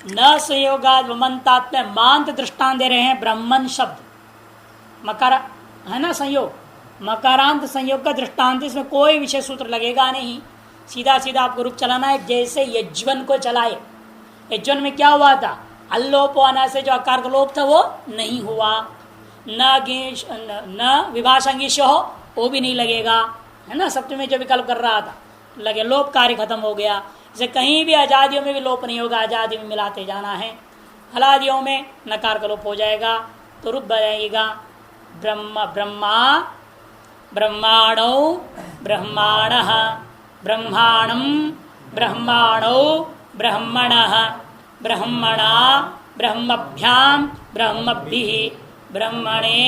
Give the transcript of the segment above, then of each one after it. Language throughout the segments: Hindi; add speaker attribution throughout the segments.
Speaker 1: न संयोगाद वमंतात में मांत दृष्टांत दे रहे हैं। ब्रह्मन शब्द मकार है ना, संयोग मकारांत संयोग का दृष्टांत, इसमें कोई विशेष सूत्र लगेगा नहीं, सीधा सीधा आपको रूप चलाना है। जैसे यज्वन को चलाए, यज्वन में क्या हुआ था, अल्लोप आना से जो आकार का लोप था वो नहीं हुआ, न विभाषांगिश हो वो भी नहीं लगेगा, है ना। सप्तमी में जो विकल्प कर रहा था लगे, लोप कार्य खत्म हो गया। जैसे कहीं भी आजादियों में भी लोप नहीं होगा, आजादी में मिलाते जाना है। हलादियों में नकार का लोप हो जाएगा तो रूप बनेगा ब्रह्म ब्रह्मा ब्रह्माणो ब्रह्माण ब्रह्माणम ब्रह्माणो ब्रह्मणः ब्रह्मणा ब्रह्मभ्याम ब्रह्मभिः ब्रह्मणे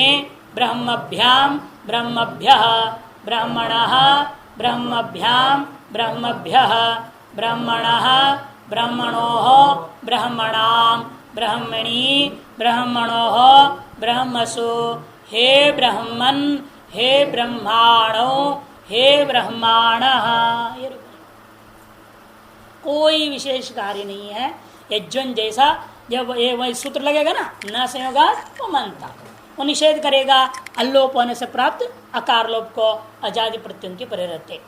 Speaker 1: ब्रह्मभ्याम ब्रह्मभ्यः ब्रह्मणः ब्रह्मभ्याम ब्रह्मभ्यः ब्रह्मणः ब्रह्मणोः ब्रह्मणाम ब्रह्मणि ब्रह्मणोः ब्रह्मसु। हे ब्रह्मन् हे ब्रह्माणो हे ब्रह्माणः। कोई विशेष कार्य नहीं है। यज्वन जैसा जब ये वही सूत्र लगेगा ना, न संयोगा तो मनता, वो निषेध करेगा अल्लोप होने से प्राप्त अकार लोप को अजादि प्रत्ययों के परे रहते।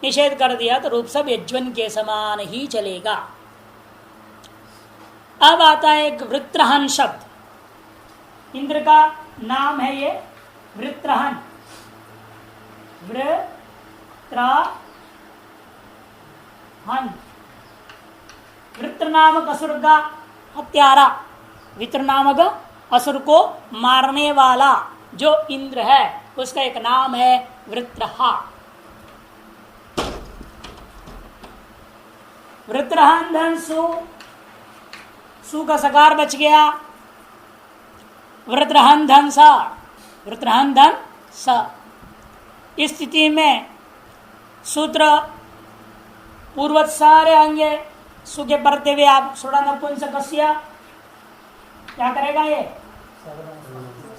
Speaker 1: निषेध कर दिया तो रूप सब यज्वन के समान ही चलेगा। अब आता है एक वृत्रहन शब्द, इंद्र का नाम है ये वृत्रहन। वृत्रहन वृत्र नामक असुर का हत्यारा, वित्र नामक असुर को मारने वाला जो इंद्र है उसका एक नाम है वृत्रहा। वृत्रहन धन सु का सकार बच गया, वृत्रहन धन सा, वृत्रहन धन स। इस स्थिति में सूत्र पूर्वत सारे अंगे सु के पढ़ते हुए आप सुनपुंसकस्य क्या करेगा, ये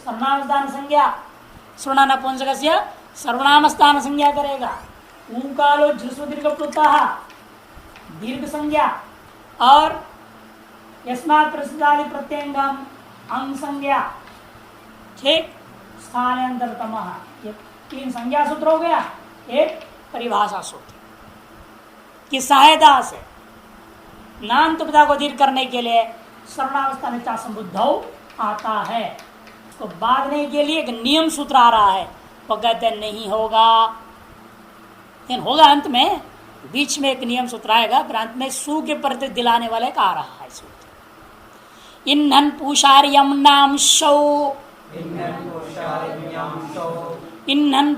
Speaker 1: सर्वनाम स्थान संज्ञा, सुनपुंसकस्य सर्वनाम स्थान संज्ञा करेगा। ऊकालो झुसु दीर्घ प्लुतः दीर्घ संज्ञा, और यस्मात् प्रसिद्धादि प्रत्यंगम अंग संज्ञा, ठीक। स्थानांतरतमः, ये 3 संज्ञा सूत्र हो गया। एक परिभाषा सूत्र की सहायता से नान्तुपदा को दीर्घ करने के लिए सर्वनावस्था में चा संबुद्ध आता है। उसको बांधने के लिए एक नियम सूत्र आ रहा है, वो कहते नहीं होगा, लेकिन होगा अंत में, बीच में एक नियम सूत्र आएगा, फिर अंत में सु के प्रति दिलाने वाले का आ रहा है सूत्र। इन्हन पूषार्यम नाम शौ, इन्हन पूषार्यम नाम शौ, इन्हन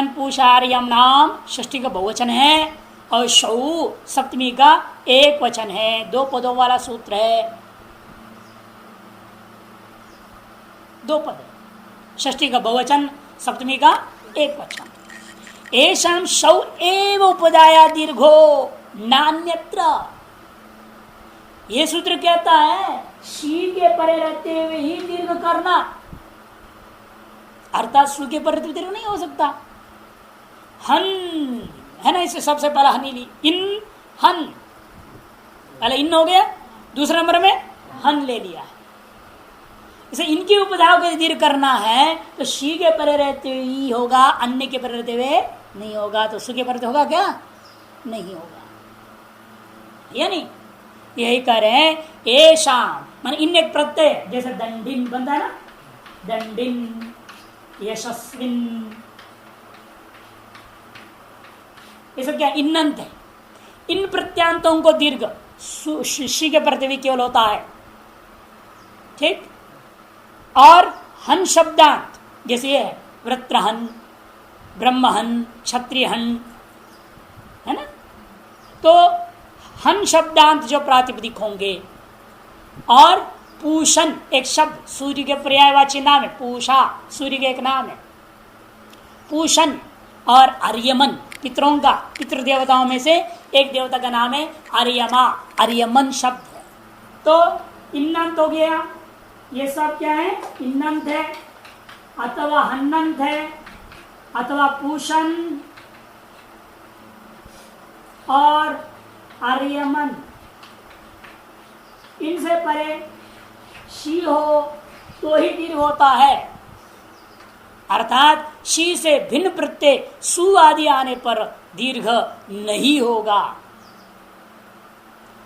Speaker 1: पूषार्यम नाम षष्ठी का बहुवचन है और शौ सप्तमी का एक वचन है। 2 पदों वाला सूत्र है, 2 पद, षष्ठी का बहुवचन सप्तमी का एक वचन। एषाम शौ एव उपदाया दीर्घो नान्यत्र। ये सूत्र कहता है शी के परे रहते हुए ही दीर्घ करना, अर्थात सु के परे दीर्घ नहीं हो सकता। हन है ना, इससे सबसे पहला हनी ली, इन हन, पहले इन हो गया, दूसरे नंबर में हन ले लिया। इसे इनकी उपधाओं के दीर्घ करना है तो शी के परे रहते हुए ही होगा, अन्य के परे रहते हुए नहीं होगा। तो सु के परे होगा क्या, नहीं होगा, या नहीं। यही कह रहे हैं ए शाम, मान इन एक प्रत्यय, जैसे दंडिन बनता है ना, दंडिन यशस्विन, ये सब क्या इन्नंत है। इन प्रत्यांतों को दीर्घ शी के प्रति भी केवल होता है, ठीक। और हन शब्दांत जैसे ये है वृत्रहन, ब्रह्महन, क्षत्रियहन, है ना, तो हन शब्दांत जो प्रातिपदिक होंगे, और पूषण एक शब्द सूर्य के पर्यायवाची नाम है, पूषा सूर्य के एक नाम है पूषण, और आर्यमन पितरों का, पितृ देवताओं में से एक देवता का नाम है आर्यमा, आर्यमन शब्द है। तो इन्नंत हो गया, ये सब क्या है, इन्नंत है अथवा हन्नंत है, अथवा पूषण और आर्यमन, इनसे परे शी हो तो ही दीर्घ होता है। अर्थात शी से भिन्न प्रत्यय सु आदि आने पर दीर्घ नहीं होगा।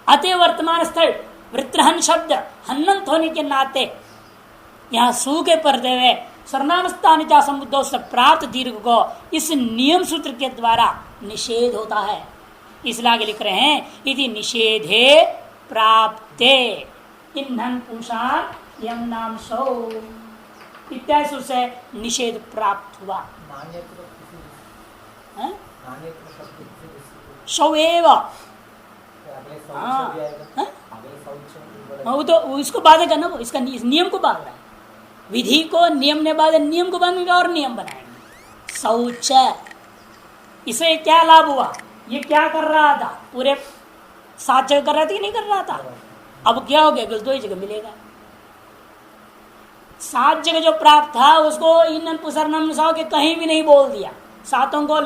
Speaker 1: अतः वर्तमान स्थल वृत्रहन शब्द हन्नंत होने के नाते यहाँ सु के पर्दे में सर्वनाम स्थान संबुद्धों से प्राप्त दीर्घ को इस नियम सूत्र के द्वारा निषेध होता है। इसलिए आगे लिख रहे हैं इति निषेधे प्राप्ते ईंधन पुषान यम नाम सौ इत्यादि से निषेध प्राप्त हुआ। शौ एव वो तो इसको बाधे करना, वो इसका नियम को बांध रहा है। विधि को नियम ने बाधे, नियम को बांधेंगे और नियम बनाएंगे। शौच, इसे क्या लाभ हुआ? ये क्या कर रहा था? पूरे 7 जगह कर रहा था कि नहीं कर रहा था? अब क्या हो गया? 2 ही जगह मिलेगा। 7 जगह जो प्राप्त था उसको ईंधन पुसरनम सौ के कहीं भी नहीं बोल दिया, 7 को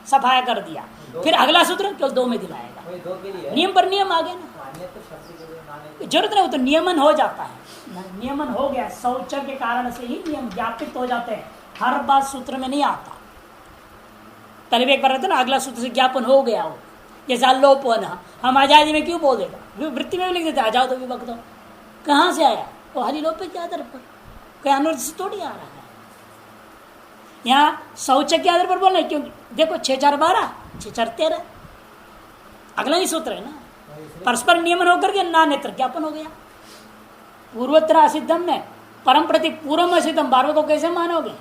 Speaker 1: सफाया कर दिया। फिर अगला सूत्र केवल 2 में दिलाएगा। नियम पर नियम आ गया ना, जरूरत नहीं, वो तो नियमन हो जाता है। नियमन हो गया, शौच के कारण से ही नियम ज्ञापित हो जाते हैं। हर बात सूत्र में नहीं आता। पहले भी एक बार रहता ना, अगला सूत्र से ज्ञापन हो गया हो, जैसे अल्लोपन हम आजादी में क्यों बोल देगा, वृत्ति में भी लिख देते आ जाओ तो विभक्त हो। कहाँ से आया? वो हरि लोप के आधार पर, कोई अनुरोध से थोड़ी आ रहा है। यहाँ शौच के आधार पर बोलना है, क्योंकि देखो 6 4 12 6 4 13 अगला ही सूत्र है ना। परस्पर नियमन होकर के ना नेत्र ज्ञापन हो गया। पूर्वोत्तर असिद्धम में परम प्रति पूर्व असिद्धम 12 को कैसे मानोगे?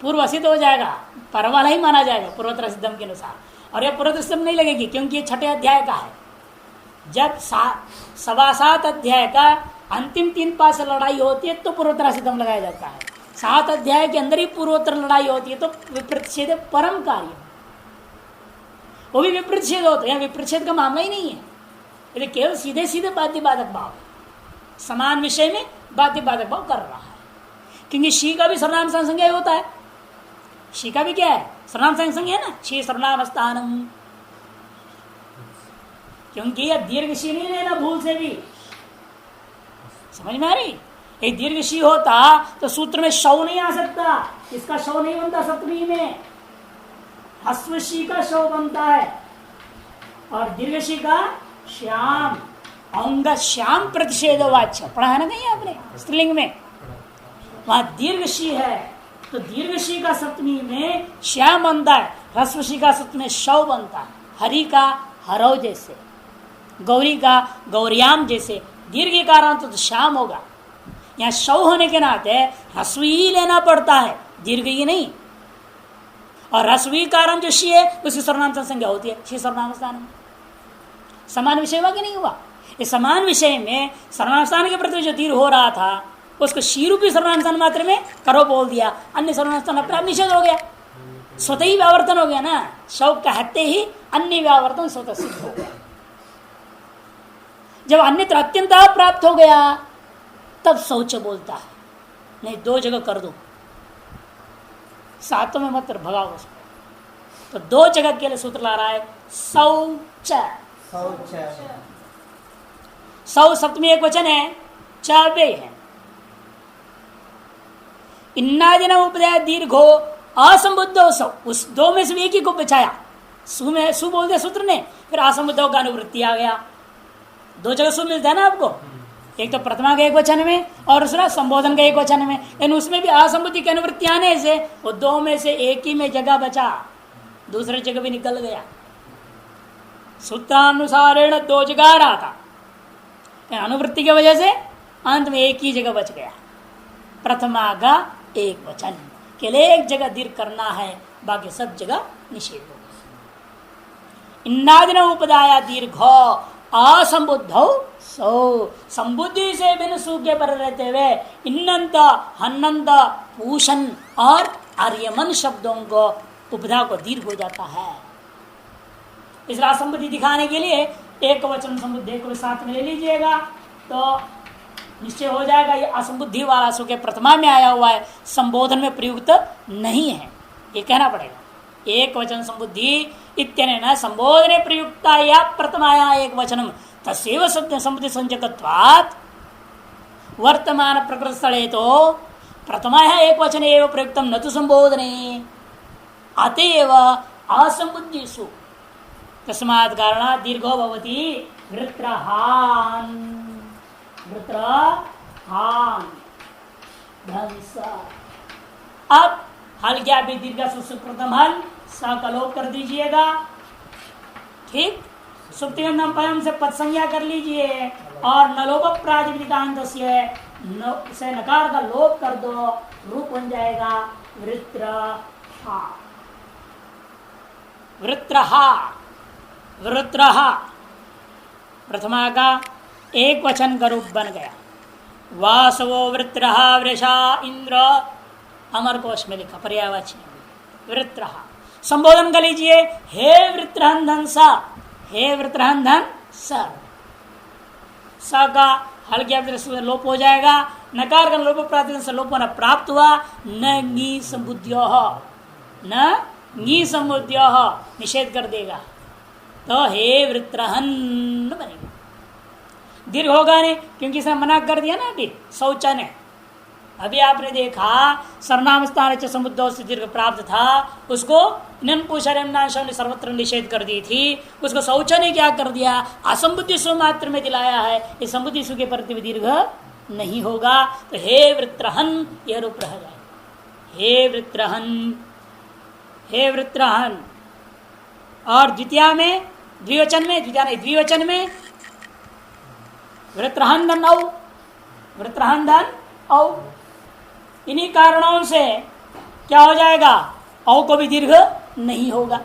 Speaker 1: पूर्व असिद्ध हो जाएगा, पर वाला ही माना जाएगा पूर्वोत्तर असिद्धम के अनुसार। और यह पूर्वोत्तर सिद्धम नहीं लगेगी, क्योंकि ये 6ठे अध्याय का है। जब 7 अध्याय का अंतिम 3 पास लड़ाई होती है तो पूर्वोत्तर सिद्धम लगाया जाता है। 7 अध्याय के अंदर ही पूर्वोत्तर लड़ाई होती है तो विप्रतिषेध परम कार्य, वो भी विप्रतिषेध होता है। यहाँ विप्रतिषेध का मामला ही नहीं है, ये केवल सीधे सीधे बाध्य बाधक भाव, समान विषय में बाध्य बाधक भाव कर रहा है। क्योंकि शी का भी सर्वनाम संज्ञा होता है। शी का भी क्या है? सर्वनाम संज्ञा है ना, शी सर्वनाम स्थानम। क्योंकि यह दीर्घ शी नहीं लेना भूल से भी, समझ में आ रही? एक दीर्घ शी होता तो सूत्र में शव नहीं आ सकता, इसका शव नहीं बनता सप्तमी में। हस्वशी का शव बनता है और दीर्घशी का श्याम। अंग श्याम प्रतिषेध वाच्य पढ़ा है ना कहीं आपने स्त्रीलिंग में? वहां दीर्घशी है तो दीर्घशी का सप्तमी में श्याम बनता है, ह्रस्वशी का सप्तमी में शव बनता है। हरि का हरव जैसे, गौरी का गौरियाम जैसे दीर्घ के कारण तो श्याम होगा। यहाँ शव होने के नाते ह्रस्व ही लेना पड़ता है, दीर्घ ही नहीं। और ह्रस्वी कारण जो शी है उसकी सर्वनाम संज्ञा होती है, शी सर्वनाम स्थान। समान विषय हुआ कि नहीं हुआ? इस समान विषय में सर्वनाम स्थान के प्रति जो दीर्घ हो रहा था उसको शी रूपी सर्वनाम स्थान मात्र में करो बोल दिया, अन्य सर्वनाम स्थान अपने आप निषेध हो गया, स्वतः ही व्यावर्तन हो गया ना। शव कहते ही अन्य व्यावर्तन स्वतः सिद्ध हो गया। जब अन्यत्र अत्यंत प्राप्त हो गया तब शौच बोलता है, नहीं 2 जगह कर दो, 7 में मत भगाओ उसको। तो 2 जगह के लिए सूत्र ला रहा है शौच। सौ सप्तमी एक वचन है, चाबे है। इन्नादि न उपदय दीर्घो असंबुद्धो सौ, उस 2 में से एक ही को बचाया। सु में सु बोल दिया सूत्र ने, फिर असंबुद्धों का अनुवृत्ति आ गया। 2 जगह सु मिलता है ना आपको, एक तो प्रथमा के एक वचन में और दूसरा संबोधन के एक वचन में। लेकिन उसमें भी असंबुद्धि की अनुवृत्ति आने से वो 2 में से एक ही में जगह बचा, दूसरी जगह भी निकल गया। सूत्रानुसारेण 2 जगह आ रहा था, अनुवृत्ति की वजह से अंत में एक ही जगह बच गया। प्रथमा का एक वचन, केवल एक जगह दीर्घ करना है, बाकी सब जगह निषेध हो। इन्नादिन उपदाया दीर्घो असंबुद्धौ सो, संबुद्धि से बिन सूखे पर रहते हुए इन्नंत हन्नंत पूषण और आर्यमन शब्दों को उपधा को दीर्घ हो जाता है। इस असंबुद्धि दिखाने के लिए एक वचन संबुद्धि को साथ में ले लीजिएगा तो निश्चय हो जाएगा। ये असंबुद्धि वाला सु के प्रथमा में आया हुआ है, संबोधन में प्रयुक्त नहीं है। ये कहना पड़ेगा। एक वचन संबुद्धि इत्यनेन संबोधने प्रयुक्ता या प्रथमाया एक वचनम तस्यैव संबुद्धि संजकत्वात् वर्तमान प्रकृत स्थले तो प्रथमाया एक वचन एवं प्रयुक्तम न तो संबोधने अतएव असंबुद्धिषु तस्मात् कारणात् दीर्घो भवति वृत्रहान ध्वंस। अब हल क्या भी दीर्घ प्रथम हल स का लोप कर दीजिएगा। ठीक, सुप्तिगंधम पयम से पद संज्ञा कर लीजिए और नलोप प्रातिपदिकांत से नकार का लोप कर दो, रूप बन जाएगा वृत्रहा। वृत्रहा वृत्रहा प्रथमा का एक वचन का रूप बन गया। वासवो वृत्रहा वृषा इंद्र, अमर कोश में लिखा पर्यायवाची वृत्रहा। संबोधन कर लीजिए हे वृत्रहंधन स, हे वृत्रहंधन स। स का हल क्या लोप हो जाएगा। नकार का लोप प्रातिपदिक से लोप होना प्राप्त हुआ। न ङी संबुद्ध्यो, न ङी संबुद्ध्यो निषेध कर देगा तो हे वृत्रहन बनेगा। दीर्घ होगा नहीं क्योंकि इसने मना कर दिया ना अभी शौचन है। अभी आपने देखा सर्वनाम स्थान समुद्र से दीर्घ प्राप्त था, उसको ने सर्वत्र निषेध कर दी थी। उसको शौचन ने क्या कर दिया, असंबुद्धि सु मात्र में दिलाया है। इस संबुद्धि सु के प्रति दीर्घ नहीं होगा तो हे वृत्रहन यह रूप रह जाए। हे वृत्रहन, हे वृत्रहन। और द्वितीय में द्विवचन में, द्विवचन में वृत्रहंधन औ, वृत्रहंधन औ। इन्हीं कारणों से क्या हो जाएगा, औ को भी दीर्घ नहीं होगा।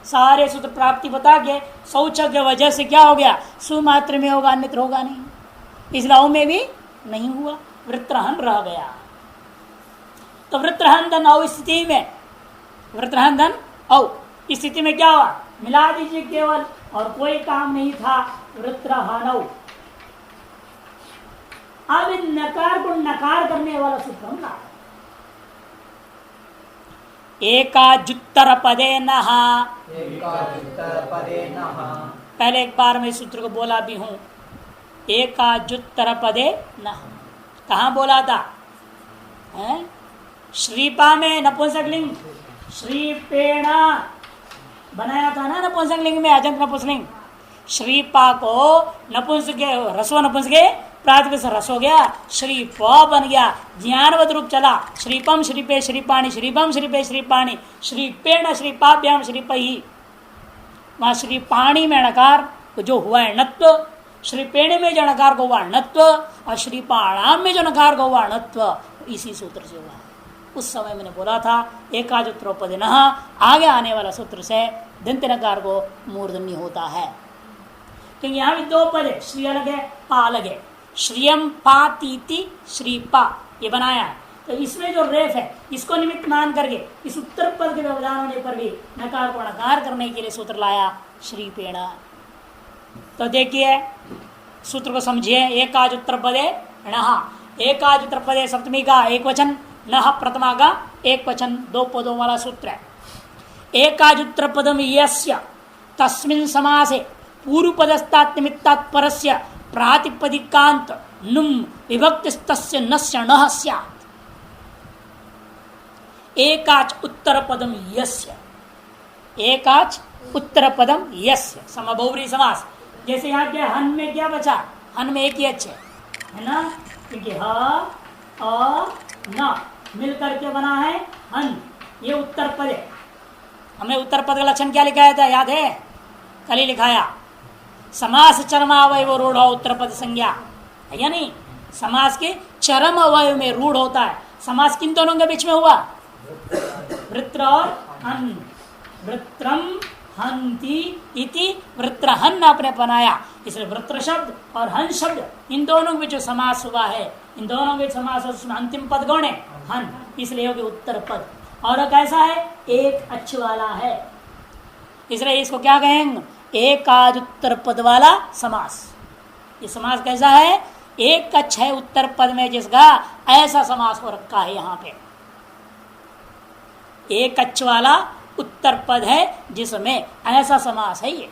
Speaker 1: सारे सूत्र प्राप्ति बता के शौच के वजह से क्या हो गया, सुमात्र में होगा अन्यत्र होगा नहीं, इसलिए औ में भी नहीं हुआ, वृत्रहन रह गया। तो वृत्रहंधन औ स्थिति में, वृत्रहंधन औ स्थिति में क्या हुआ, मिला दीजिए केवल और कोई काम नहीं था। वृत्रहनौ। अब इन नकार को नकार करने वाला सूत्र हम ला। एकाजुत्तर पदे नः, पहले एक बार मैं सूत्र को बोला भी हूं। एकाजुत्तर पदे नः कहाँ बोला था, श्रीपा में नपुंसकलिंग श्रीपेण बनाया था ना, नपुंसकलिंग में अजंत नपुंसकलिंग। श्रीपा को नपुंसक रसो नपुंसके प्रातिपदिक से रस हो गया, श्री प बन गया, ज्ञानवत रूप चला। श्रीपम श्रीपे श्रीपाणी, श्रीपम श्रीपे श्रीपाणी, श्रीपेण श्रीपाभ्याम श्रीपही। वहां श्रीपाणी में णकार जो हुआ है णत्व, श्रीपेण में जो णकार को हुआ णत्व और श्रीपाणाम में जो णकार को हुआ णत्व, इसी सूत्र से हुआ है। उस समय मैंने बोला था एकाजुत्रोपदिनः, आगे आने वाला सूत्र से दंत नकार को मूर्धन्य होता है, क्योंकि यहाँ भी दो पद है, श्री अलग है पा अलग है। श्रियम पातीति श्रीपा ये बनाया है, तो इसमें जो रेफ है इसको निमित्त मान करके इस उत्तर पद के व्यवधान होने पर भी नकार को नकार करने के लिए सूत्र लाया श्रीपेण। तो देखिए सूत्र को समझिए। एकाज उत्तर पदे णः, एकाज उत्तर पदे सप्तमी का एक वचन, नः प्रथमा का एक वचन, दो पदों वाला सूत्र है। एकाज उत्तर पदम यस्य तस्मिन् समासे पूर्व पदस्तात् निमित्तात् परस्य प्रातिपदिकांत नुम विभक्तिस्तस्य नस्य नः स्यात्। एकाच उत्तर पदम यस्य, एकाच उत्तर पदम यस्य समबहुव्रीहि समास। जैसे यहाँ क्या हन में क्या बचा, हन में एक ही अच्छे है ना, क्योंकि ह अ न मिल करके बना है हन, ये उत्तर पद है। हमने उत्तर पद का लक्षण क्या लिखाया था, याद है, कल ही लिखाया, समास चरम अवयव रूढ़ उत्तर पद संज्ञा है या नहीं। समास के चरम अवयव में रूढ़ होता है। समास किन दोनों के बीच में हुआ, वृत्र और हन। वृत्रम हंति इति वृत्रहन आपने बनाया, इसलिए वृत्र शब्द और हन शब्द इन दोनों के बीच समास हुआ है। इन दोनों के समास उसमें अंतिम पद कौन है, हन, इसलिए होगी उत्तर पद। और कैसा है, एक अच्छ वाला है, इसलिए इसको क्या कहेंगे, एकाज उत्तर पद वाला समास। ये समास कैसा है, एक कच्छ है उत्तर पद में जिसका, ऐसा समास को रखा है यहाँ पे। एक अच वाला उत्तर पद है जिसमें ऐसा समास है ये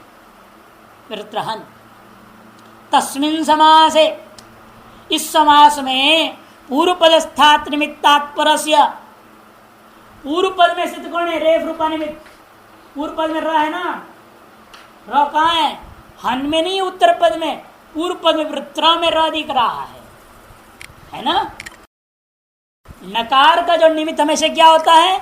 Speaker 1: वृत्रहन। तस्मिन् समासे, इस समास में पूर्व पदस्थात निमित्तात परस्य, पूर्व पद में स्थित कौन है? रेफ रूपा निमित्त। पूर्व पद में र है ना, र कहाँ है? हन में नहीं, उत्तर पद में। पूर्व पद में वृत्रा में र दिख रहा है ना। नकार का जो निमित्त हमेशा क्या होता है?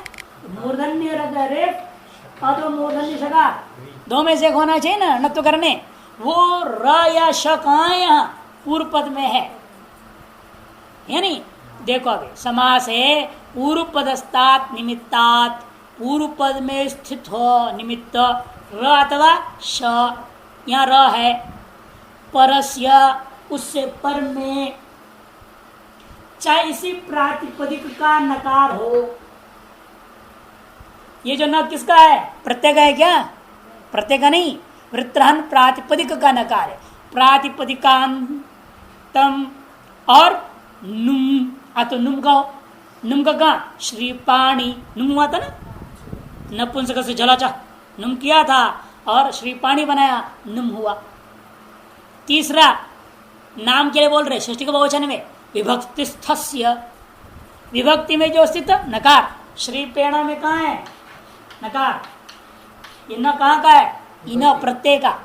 Speaker 1: मूर्धन्य रेफ और जो मूर्धन्य शकार, दो में से एक होना चाहिए ना नत्व करने। वो र या श कहाँ है? यहाँ पूर्व पद में है, यानी देखो अभी समास है पूर्व पदस्तात निमित्तात, पूर्व पद में स्थित हो निमित्त र अथवा श, यहाँ र है। परस्य, उससे पर में, चाहे इसी प्रातिपदिक का नकार हो। ये जो न किसका है? प्रत्यय है क्या? प्रत्यय का नहीं, वृत्रहन प्रातिपदिक का नकार है। प्रातिपदिकांतम और नुम, तो नुम का हो, नुम का श्रीपाणी, नुम हुआ था ना, नपुंसक से झलाचा नुम किया था और श्रीपाणी बनाया, नुम हुआ। तीसरा नाम के लिए बोल रहे षष्ठी के बहुवचन में विभक्ति स्थस्य, विभक्ति में जो स्थित नकार, श्री पेणा में कहाँ है नकार? इन कहाँ का है? इन प्रत्यय का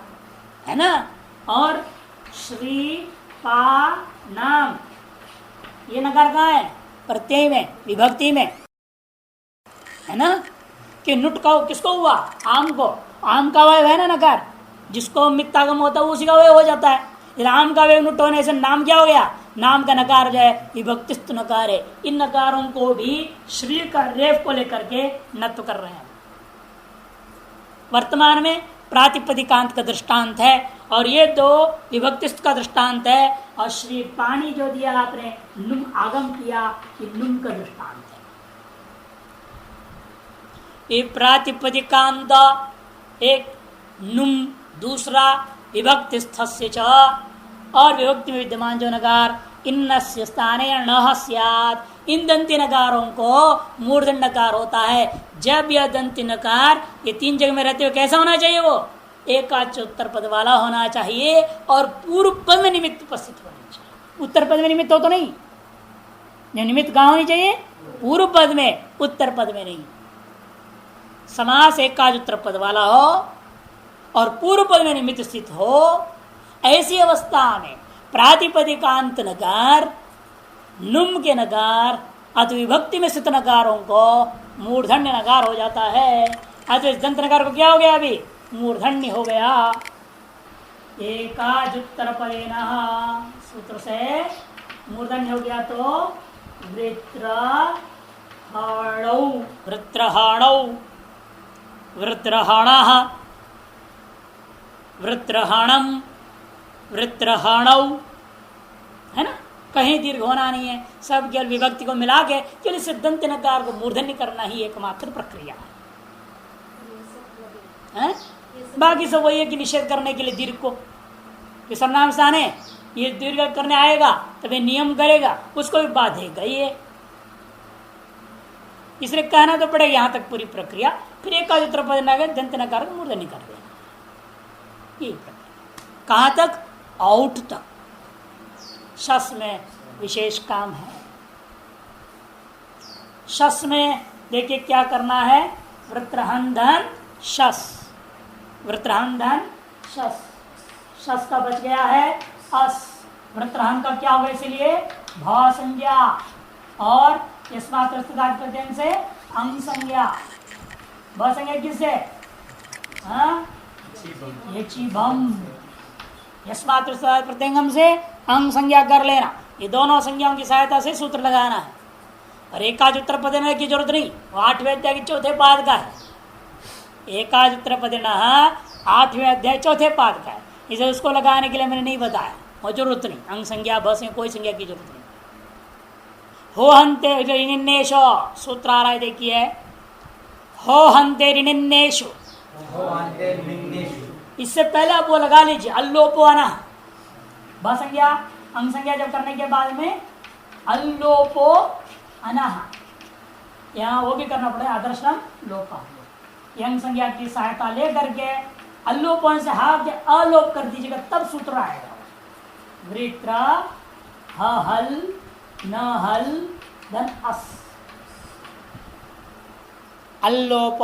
Speaker 1: है ना। और श्री पा नाम, ये नकार कहाँ है? प्रत्यय में, विभक्ति में है ना। कि नुट का किसको हुआ? आम को, आम का वय है ना नकार, जिसको मित्तागम होता है उसी का वय हो जाता है। आम का वय नुट होने से नाम क्या हो गया? नाम का नकार जो है विभक्तिस्थ नकार है। इन नकारों को भी श्री का रेफ को लेकर के नत्व कर रहे हैं। वर्तमान में प्रातिपदिकांत का दृष्टांत है और ये दो विभक्तिस्थ का दृष्टांत है। और श्री पाणी जो दिया आपने, नुम आगम किया, ये नुम का दृष्टांत है। ये प्रातिपदिकांत एक, नुम दूसरा, विभक्तिस्थस्य च, और विभक्ति में विद्यमान जो नकार इन्नस्य स्थाने न स्यात्, इन दंती नकारों को मूर्धन्य नकार होता है। जब यह दंती नकार ये तीन जगह में रहते हुए कैसा होना चाहिए? वो एकाच उत्तर पद वाला होना चाहिए और पूर्व पद में निमित्त उपस्थित होना चाहिए। उत्तर पद में निमित्त हो तो नहीं, निमित्त कहाँ होनी चाहिए? पूर्व पद में, उत्तर पद में नहीं। समास एकाच उत्तर पद वाला हो और पूर्व पद में निमित्त स्थित हो, ऐसी अवस्था में प्रातिपदिकांत नकार, नुम के नकार अथवा विभक्ति में स्थित नकारों को मूर्धन्य नकार हो जाता है। अतः इस दंत नकार को क्या हो गया? अभी मूर्धन्य हो गया। एकाजुत्तर पदेन, सूत्र से मूर्धन्य हो गया तो वृत्रहणौ, वृत्रहणौ, वृत्रहणः, वृत्रहणम, वृत्रहणौ, है ना। कहीं दीर्घ होना नहीं है, सब केवल विभक्ति को मिला के केवल इस दंत नकार को मूर्धन्य करना ही एकमात्र प्रक्रिया है। बाकी सब वही है कि निषेध करने के लिए दीर्घ को, कि सर्वनाम स्थान है ये दीर्घ करने आएगा तभी नियम करेगा, उसको भी बाधेगा ये, इसलिए कहना तो पड़ेगा यहां तक पूरी प्रक्रिया। फिर एक दंत नकार को मूर्धन्य कर देना, ये प्रक्रिया। कहां तक? आउट तक। शस में विशेष काम है। शस में देखिए क्या करना है? वृत्रहन धन शस, वृत्रहन धन शस, शस का बच गया है अस, वृत्रहन का क्या होगा? इसलिए भ संज्ञा और प्रत्यय से अंग संज्ञा। भ संज्ञा किससे? प्रत्यंगम से अंग संज्ञा कर लेना। ये दोनों संज्ञाओं की सहायता से सूत्र लगाना है। और एकाज उत्तर पदेन की जरूरत नहीं, वो 8वें अध्याय के चौथे पाद का है। एकाज उत्तर पदेन 8वें अध्याय चौथे पाद का है, इसे उसको लगाने के लिए मैंने नहीं बताया, वो जरूरत नहीं। अंग संज्ञा भ संज्ञा कोई संज्ञा की जरूरत नहीं। हो हंते ऋणिन्नेशो सूत्र आ रहा है, देखिए हो हंते ऋणिन्नेशु, इससे पहले आप वो लगा लीजिए अल्लोपो अना, भ संज्ञा अंग संज्ञा जब करने के बाद में अल्लोपो अनः, यहाँ वो भी करना पड़ेगा आदर्शम लोपा। यंग संज्ञा की सहायता लेकर के अल्लोपन से हाथ अलोप कर दीजिएगा, तब सूत्र आएगा। वृत्र हल न हल धन अस, अल्लोप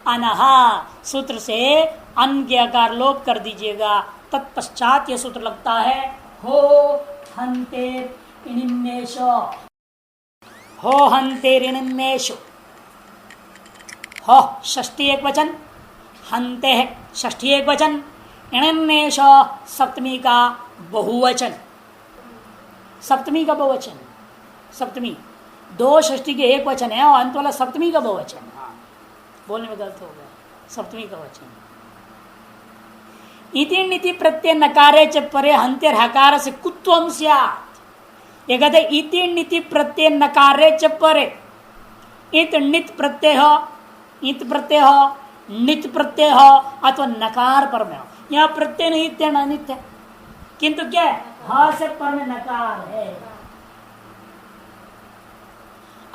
Speaker 1: अनहा सूत्र से अन के आकार लोप कर दीजिएगा। तत्पश्चात यह सूत्र लगता है हो हंते इनिमेश, हो हंते ऋणमेश। हो षष्ठी एक वचन, हंते है षष्ठी एक वचन, इणमेश सप्तमी का बहुवचन। सप्तमी का बहुवचन, सप्तमी दो षष्ठी के एक वचन है और अंत वाला सप्तमी का बहुवचन। बोलने में गलत हो गया, सप्तमी का वचन। इति नीति प्रत्यय नकारे च परे हंते हकार से कुत्वम स्यात्। ये कहते इति नीति प्रत्यय नकारे च परे, इत नित प्रत्यय हो, इत प्रत्यय हो, नित प्रत्यय हो अथवा नकार पर में हो। यहाँ प्रत्यय नित्य न नित्य, किंतु क्या है हा से पर में नकार है।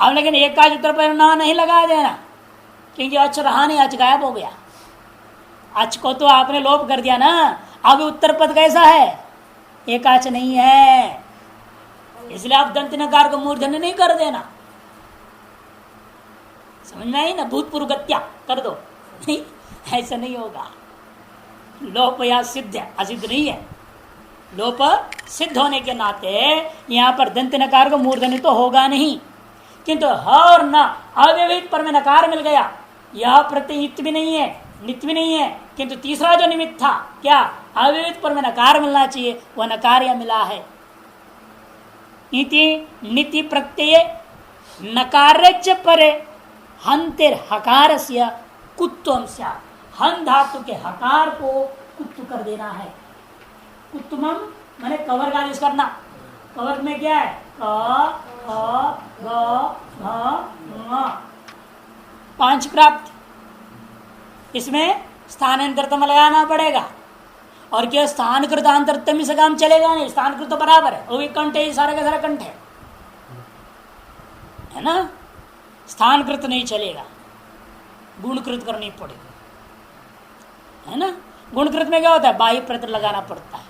Speaker 1: अब लेकिन एकाच उत्तर पर ना नहीं लगा देना, क्योंकि अच रहा नहीं, अच गायब हो गया। अच को तो आपने लोप कर दिया ना, अब उत्तर पद कैसा है, एकाच नहीं है, इसलिए आप दंत नकार को मूर्धन्य नहीं कर देना। समझ में आई ना, भूतपूर्व गत्या कर दो, नहीं ऐसा नहीं होगा। लोप या सिद्ध है, असिद्ध नहीं है। लोप सिद्ध होने के नाते यहाँ पर दंत नकार को मूर्धन्य तो होगा नहीं, किंतु ह और न अव्यवहित पर में नकार मिल गया। यह प्रत्यय युक्त भी नहीं है, नित्य भी नहीं है, किंतु तीसरा जो निमित्त था क्या अव्यवहित पर में नकार मिलना चाहिए, वह नकार यह मिला है। इति निति प्रत्यय नकार्य परे हंतिर हकार से कुत्वम स्यात्। हन धातु के हकार को कुत्व कर देना है। कुत्वम माने कवर का आदेश करना। कवर में क्या है, क ख ग घ ङ, पांच प्राप्त। इसमें स्थानांतरतम लगाना पड़ेगा, और क्या स्थान कृतांतरतम से काम चलेगा नहीं। स्थान कृत तो बराबर है, वो भी कंठ है, सारा का सारा कंठ है ना। स्थानकृत नहीं चलेगा, गुणकृत करनी पड़ेगी, है ना। गुणकृत में क्या होता है, बाह्य प्रत्यय लगाना पड़ता है।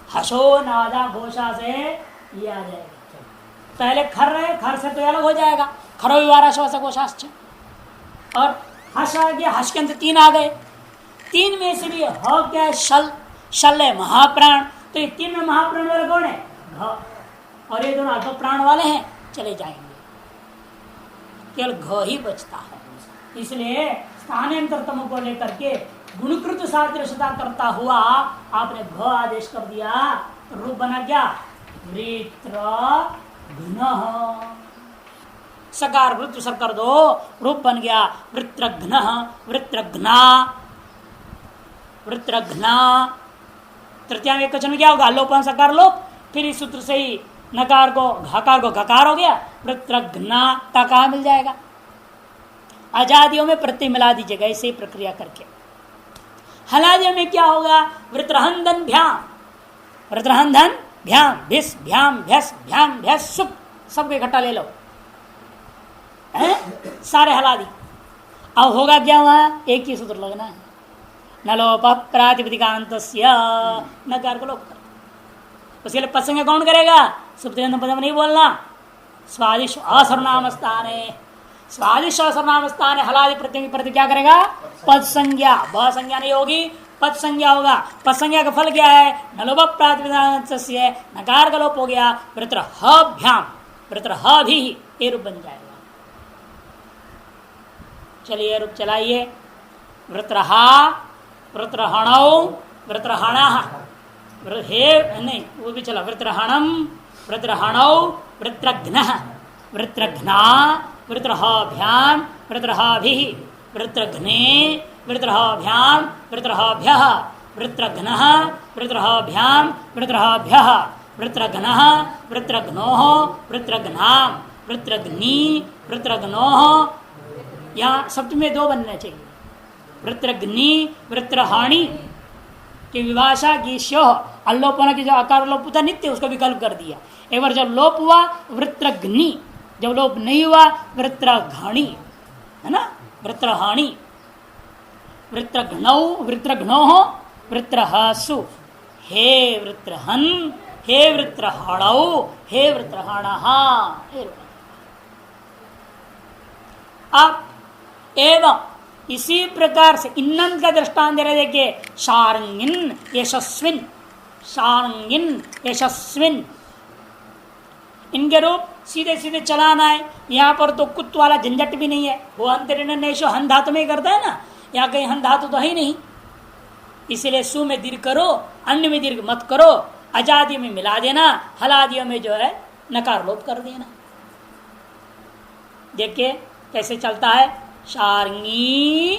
Speaker 1: हसो नादा घोषा से ये आ जाएगा। पहले खर रहे, खर से तो अलग हो जाएगा, खरो विवारा श्वास घोषाश्च। और हस आ गया, हस के अंदर तीन आ गए, तीन में से भी ह क्या है, शल, शल है महाप्राण। तो ये तीन में महाप्राण वाला कौन है, घ, और ये दोनों अल्प प्राण वाले हैं, चले जाएंगे, केवल घ ही बचता है। इसलिए स्थानांतरतम को लेकर के गुणकृत सादृश्यता करता हुआ आपने घ आदेश कर दिया, तो रूप बना क्या, वृत्र घ्न। सकार वृत्र सर कर दो, रूप बन गया वृत्रघ्न, वृत्रघ्ना, वृत्रघ्ना। तृतीया में एक वचन में क्या होगा, लोपन सकार लोप, फिर इस सूत्र से ही नकार को घकार हो गया, वृत्रघ्ना तका मिल जाएगा। आजादियों में प्रत्यय मिला दीजिएगा, ऐसे ही प्रक्रिया करके। हलादियों में क्या होगा, वृत्रहंधन भ्याम, वृत्रहंधन भ्याम, भिस भ्याम भ्यस भ्याम भ्यस सुप, सबको इकट्ठा ले लो, सारे हलादी। अब होगा क्या, वहां एक ही सूत्र लगना है, न लोप प्रातिपदिकांत नकार को लोप कर। उसके लिए पसंग कौन करेगा, सुप्तिगंध पदम नहीं बोलना। स्वादिश असर्वनाम स्थान है, स्वादिश असर्वनाम स्थान है, हलादि प्रत्यय प्रति क्या करेगा, पद संज्ञा। ब संज्ञा नहीं होगी, पद संज्ञा होगा। पद संज्ञा का फल क्या है, न लोप प्रातिपदिकांत से नकार का लोप हो गया, वृत्र ह भ्याम, वृत्र ह भी ये रूप बन जाएगा। चलिए रूप चलाइए, वृत्रहा, वृत्रहणौ, वृत्रहणः, हे नहीं वो भी चला, वृत्रहणम, वृत्रहणौ, वृत्रघ्नः, वृत्रघ्ना, वृत्रहाभ्याम, वृत्रहाभिः, वृत्रघ्ने, वृत्रहाभ्याम, वृत्रहाभ्यः, वृत्रघ्नः, वृत्रहाभ्याम, वृत्रहाभ्यः, वृत्रघ्नः, वृत्रघ्नोः, वृत्रघ्नाम, वृत्रघ्नी, वृत्रघ्नोः। यहाँ सप्तमी में दो बनना चाहिए, वृत्रघ्नी, वृत्रहाणी की विभाषा की श्योह, अल्लोपना की जो आकार लोप था नित्य, उसको विकल्प कर दिया। एक बार जब लोप हुआ वृत्रघ्नी, जब लोप नहीं हुआ वृत्रघणी है ना, वृत्रहाणी, वृत्रघ्नौ, वृत्रघ्नो, वृत्रहसु, हे वृत्रहन, हे वृत्रहणौ, हे वृत्रहण। अब एवं इसी प्रकार से इन्नंत का दृष्टांत दे रहे, देखिए शार्ंगिन यशस्विन, शार्ंगिन यशस्विन, इनके रूप सीधे सीधे चलाना है। यहाँ पर तो कुत्त वाला झंझट भी नहीं है, वो अंतरिणेशो हन धातु में करता है ना, यहाँ कहीं हन धातु तो है ही नहीं, इसलिए सु में दीर्घ करो, अन्य में दीर्घ मत करो, अजादियों में मिला देना, हलादियों में जो है नकार लोप कर देना। देखिए कैसे चलता है, शार्ंगी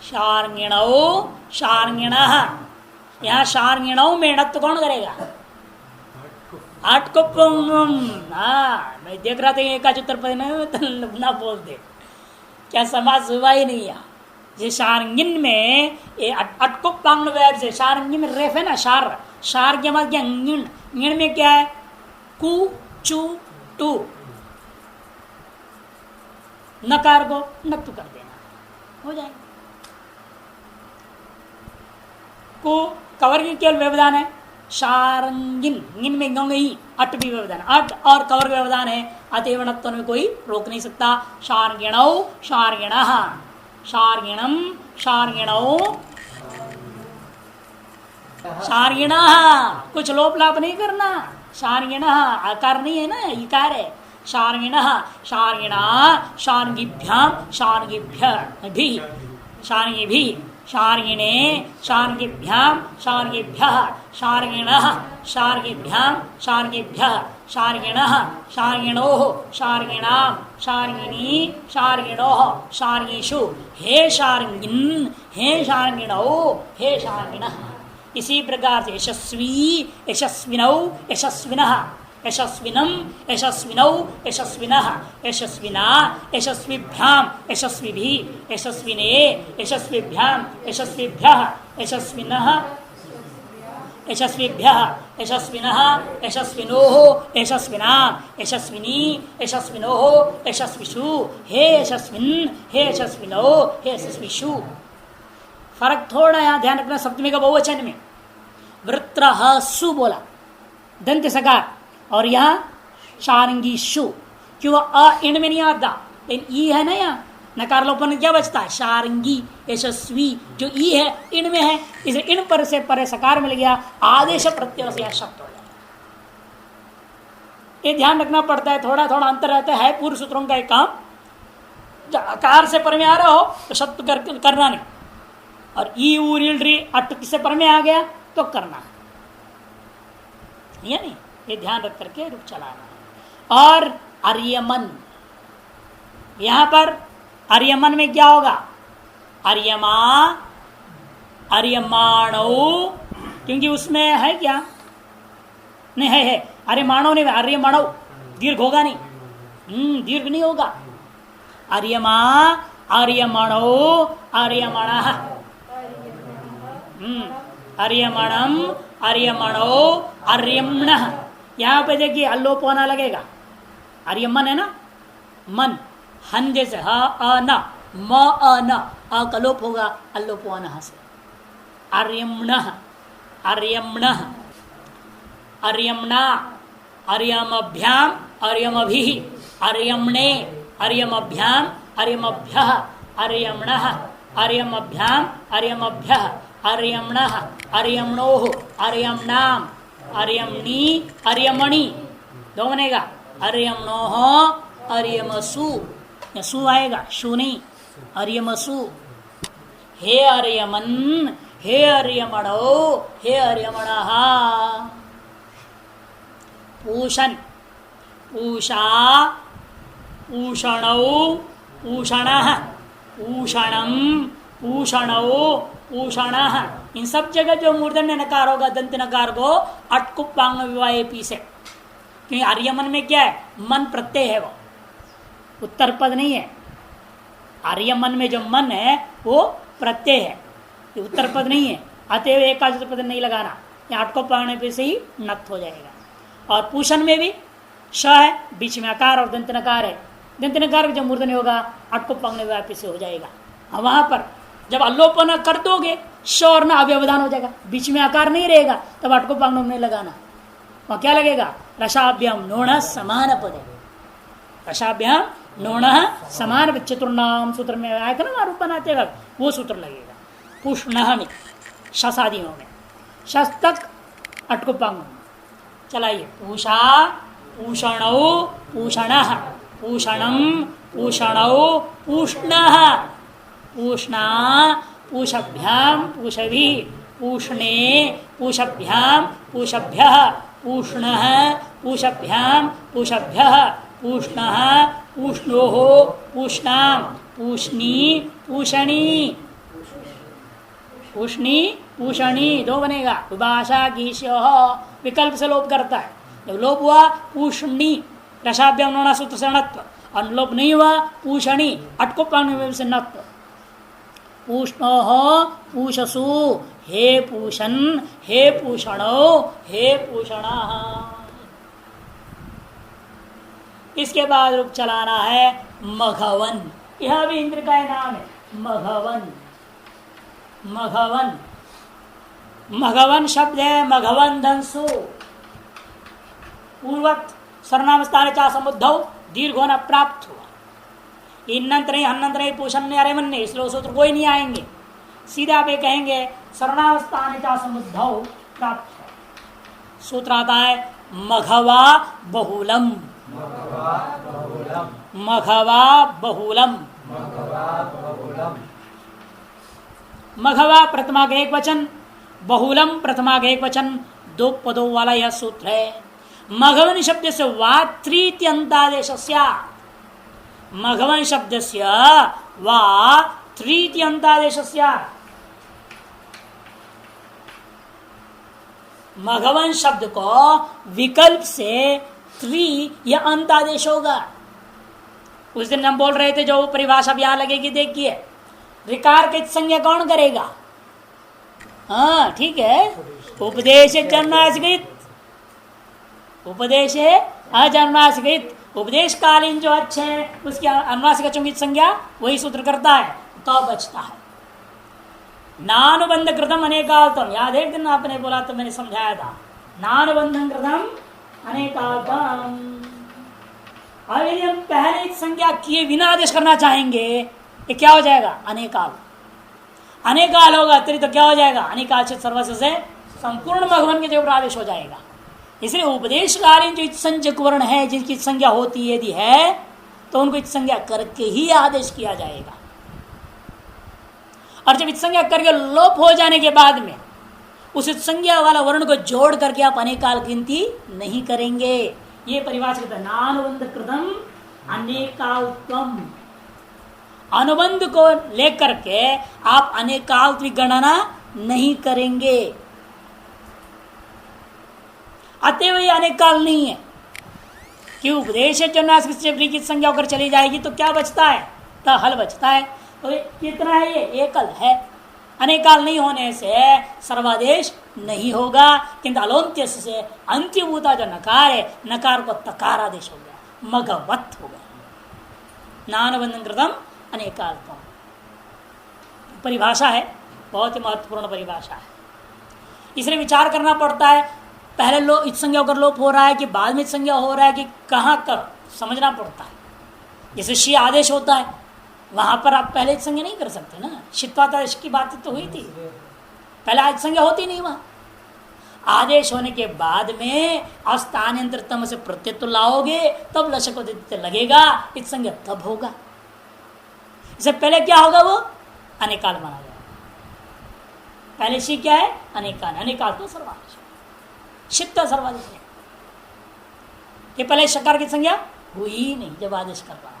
Speaker 1: शार्ंगिणौ शार्ंगिणः, यहाँ शार्ंगिणौ में णत्व कौन करेगा, आठ को मैं देख रहा था एकाच उत्तर पद में ना बोल दे, क्या समाज हुआ ही नहीं यहाँ। ये शार्ंगिन में ये अटको पांग से शार्ंगिन में रेफ है ना, शार, शार के बाद क्या गिण, गिण में क्या है, कु चू टू, नकार को नत्तु कर देना, हो जाएगा। को कवर की केवल व्यवधान है, शारंगिन, गिन में गंगी अट भी व्यवधान, अट और कवर व्यवधान है, अतएव नत्व में कोई रोक नहीं सकता। शार्गिणौ शार्गिणः, शार्गिणम शार्गिणौ शार्गिणः, कुछ लोप लाप नहीं करना, शार्गिणः आकार नहीं है ना, इकार है। शार्गिणः शार्गिणा शार्गिभ्याम शार्गिभ्य भी, शार्गिभी शार्गिणे शार्गिभ्याम शार्गिभ्यः, शार्गिणः शार्गिभ्याम शार्गिभ्यः, शार्गिणः शार्गिणोः शार्गिणाम शार्गिणी शार्गिणोः शार्गिषु, हे शार्गिन् हे शार्गिणौ हे शार्गिणः। इसी प्रकार से यशस्वी यशस्विनौ यशस्विनः, यशस्विनम यशस्विनौ यशस्विनः, यशस्विना यशस्विभ्याम यशस्विभी, यशस्विने यशस्विभ्याम यशस्विभ्यः, यशस्विनः यशस्विभ्यः यशस्विनः यशस्विनोः यशस्विनाम यशस्विनी यशस्विनोः यशस्विषु, हे यशस्विन् हे यशस्विनौ हे यशस्विषु। फर्क थोड़ा यहाँ ध्यान रखना, सप्तमी का बहुवचन में वृत्रहसु बोला दंत सकार, और यहाँ शार्ंगीषु, क्यों अ इन में नहीं आता, लेकिन ई है ना, यहाँ नकार लोपन क्या बचता है, शार्ंगी यशस्वी, जो ई है इन में है, इसे इन पर से परे सकार मिल गया, आदेश प्रत्यय से यह शब्द हो जाए। ये ध्यान रखना पड़ता है, थोड़ा थोड़ा अंतर रहता है पूर्व सूत्रों का एक काम, जब आकार से पर में आ रहा हो तो शब्द करना नहीं, और ई ऊरी अट से पर में आ गया तो करना है, नहीं, ये ध्यान रख करके रूप चलाना। और अर्यमन, यहां पर अर्यमन में क्या होगा, अर्यमा अर्यमाणो, क्योंकि उसमें है क्या, नहीं है अर्यमाणो नहीं, अर्यमणो दीर्घ होगा नहीं, दीर्घ नहीं होगा, अर्यमा अर्यमणो अर्यमणः, अर्यमणम अर्यमणो अर्यमणः। यहाँ पे देखिए अल्लोप होना लगेगा, अर्यमन है ना, मन हन जैसे ह अ न म अ न, अ का लोप होगा अल्लोप होना से, अर्यमणः अर्यमणः अर्यमणा अर्यमभ्याम अर्यमभिः, अर्यमणे अर्यमभ्याम अर्यमभ्यः, अर्यमणः अर्यमभ्याम अर्यमभ्यः, अर्यमणः अर्यमणोः अर्यमणाम अर्यमणी अर्यमणि, दो बनेगा, अर्यमणोः अर्यमसु, सु आएगा, शु नहीं, अर्यमसु। हे अर्यमन हे अर्यमणो हे अर्यमणः। पूषण पूषा पूषणौ पूषणः, पूषणम पूषणौ पूषणः, इन सब जगह जो मूर्धन्य नकार होगा दंत नकार को अटकुप पांग विवाह पी से, क्योंकि आर्यमन में क्या है, मन प्रत्यय है, वो उत्तर पद नहीं है। आर्यमन में जो मन है वो प्रत्यय है, ये उत्तर पद नहीं है, अतएव एकाच पद नहीं लगाना, यहाँ अटको पाने पे से ही नत हो जाएगा। और पूषण में भी श है, बीच में आकार और दंत नकार है, दंतनकार जब मूर्धन्य होगा अटको पंग व्यापी से हो जाएगा। वहां पर जब अल्लोपन कर दोगे श और न अव्यवधान हो जाएगा, बीच में आकार नहीं रहेगा, तब अटको पंग नहीं लगाना। वहां क्या लगेगा? रसाभ्याम नोण समान पद है, रसाभ्याम नोण समान चतुर्नाम सूत्र में आया था ना, रूप बनाते वक्त वो सूत्र लगेगा। पुष्ण में शसादियों में शस्तक अटको पंग चलाइए। पूषा पूषणौ पूषणः पूषणं पूषणौ पूष्णः पूष्णा पूषभ्यां पूषभी पूष्णे पूषभ्यां पूषभ्यः पूष्णः पूषभ्यां पूषभ्यः पूष्णः पूष्णोः पूष्णां पूष्णी पूषणी पूष्णी पूषणी दो बनेगा। विभाषा गीष्यो विकल्प से लोप करता है। जब लोप हुआ पूषणी रसाभ्याम नोना सूत्र से णत्व, और लोप नहीं हुआ पूषणी अटको पाण से नत्व। पूष्णो पूषसु हे पूषण हे पूषणो हे पूषणा। इसके बाद रूप चलाना है मघवन। यह भी इंद्र का नाम है मघवन। मघवन मघवन शब्द है मघवन धनसु पूर्वक सर्वनाम स्थान चा समुद्धौ दीर्घो न प्राप्त हुआ। इन्नंत नहीं हन्नंत नहीं पूषण अरे मन नहीं, इसलिए सूत्र कोई नहीं आएंगे। सीधे आप ये कहेंगे सर्वनाम स्थान चा समुद्धौ प्राप्त हुआ। सूत्र आता है मघवा बहुलम। मघवा बहुलम। मघवा प्रथमा का एक वचन, बहुलम प्रथमा का एक वचन, दो पदों वाला यह सूत्र है। मघवन शब्द से वा तृतीयंतादेश, मघवन शब्द से वा तृतीयंतादेश। मघवन शब्द को विकल्प से त्रि या अंतादेश होगा। उस दिन हम बोल रहे थे जो परिभाषा भी यहां लगेगी, देखिए रिकार के संज्ञा कौन करेगा? हाँ ठीक है, उपदेश जन्मासिक, उपदेश अजन्मासिक, उपदेश कालीन जो अच्छे हैं उसकी अनुनासिक चुंगित संज्ञा वही सूत्र करता है, तो बचता है। नानुबंध कृतम अनेकाल्तम, याद एक दिन आपने बोला तो मैंने समझाया था, नानुबंधन कृतम अनेकाल्तम। और यदि हम पहले संज्ञा किए बिना आदेश करना चाहेंगे ये क्या हो जाएगा? अनेकाल। अनेकाल होगा तो क्या हो जाएगा? अनेकाल से सर्वस्व से संपूर्ण भगवान के जो आदेश हो जाएगा। इसलिए उपदेशकालीन जो संज्ञक वर्ण है जिनकी संज्ञा होती है यदि है तो उनको संज्ञा करके ही आदेश किया जाएगा। और जब संज्ञा करके लोप हो जाने के बाद में उस संज्ञा वाला वर्ण को जोड़ करके आप अनेकाल गिनती नहीं करेंगे। ये परिभाषित है नानुबंध कृतम अनेकाल्त्वम। अनुबंध को लेकर के आप अनेकाल की गणना नहीं करेंगे, अतएव ये अनेकाल नहीं है कि उपदेश की संज्ञा होकर चली जाएगी तो क्या बचता है? तो हल बचता है। तो कितना है? ये एकल है। अनेकाल नहीं होने से सर्वादेश नहीं होगा, किंतु अलोन्त्य से अंत्यभूता जो नकार है नकार को तकार आदेश हो गया, मघवत हो गया। नानुबंधन कृतम अनेकाल्पम परिभाषा है, बहुत ही महत्वपूर्ण परिभाषा है। इसलिए विचार करना पड़ता है, पहले लो इत संज्ञा होकर लोप हो रहा है कि बाद में संज्ञा हो रहा है कि कहाँ कर समझना पड़ता है। जैसे शी आदेश होता है वहां पर आप पहले इत संज्ञा नहीं कर सकते ना। शित्वादेश की बात तो हुई थी, पहले आज संज्ञा होती नहीं वहां। आदेश होने के बाद में अस्थानांतरतम से प्रत्यय लाओगे तब लक्ष्य को लगेगा, इत संज्ञा तब होगा। इससे पहले क्या होगा? वो अनेकाल माना जाएगा। पहले शी क्या है? अनेकाल। अनेकाल तो सर्वादेश, शित्ता सर्वादेश है कि पहले शकार की संज्ञा हुई नहीं जब आदेश कर रहा हूं।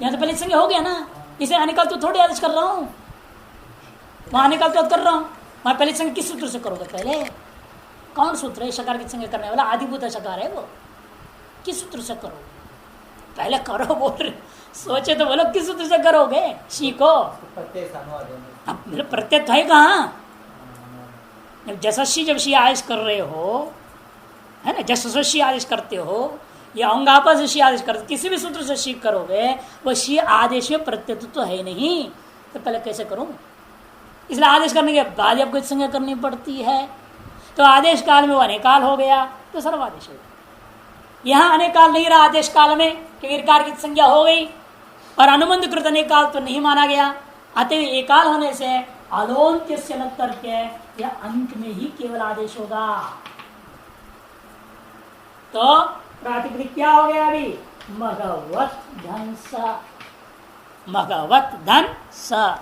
Speaker 1: यहां तो पहले संज्ञा हो गया ना, इसे अनेकाल तो थोड़ी आदेश कर रहा हूं, वहां अनेकाल तो कर रहा हूं। वहां पहले संज्ञा किस सूत्र से करोगे? पहले कौन सूत्र है शकार की संज्ञा करने वाला? आदिभूत शकार है वो, किस सूत्र से करोगे? पहले करो बोल रहे, सोचे तो बोलो किस सूत्र से करोगे? सीखो। अब प्रत्यय है कहाँ? जसस्वी जब शी आदेश कर रहे हो है ना, जसस्वी आदेश करते हो यह अंग आपस शी आदेश कर, किसी भी सूत्र से शी करोगे वह शी आदेश में प्रत्यय तो है नहीं, तो पहले कैसे करूं? इसलिए आदेश करने के बाद जब कुछ संज्ञा करनी पड़ती है, तो आदेश काल में वो अनेकाल हो गया तो सर्वादेश हो गया। यहां अनेकाल नहीं रहा आदेश काल में, क्योंकि कार की संज्ञा हो गई और अनुबंध कृत अनेकाल तो नहीं माना गया। अतः एकाल होने से अलोन्त्य से अलग करके या अंत में ही केवल आदेश होगा। तो प्रातिपदिक क्या हो गया अभी? मघवत धन स, मघवत धन स।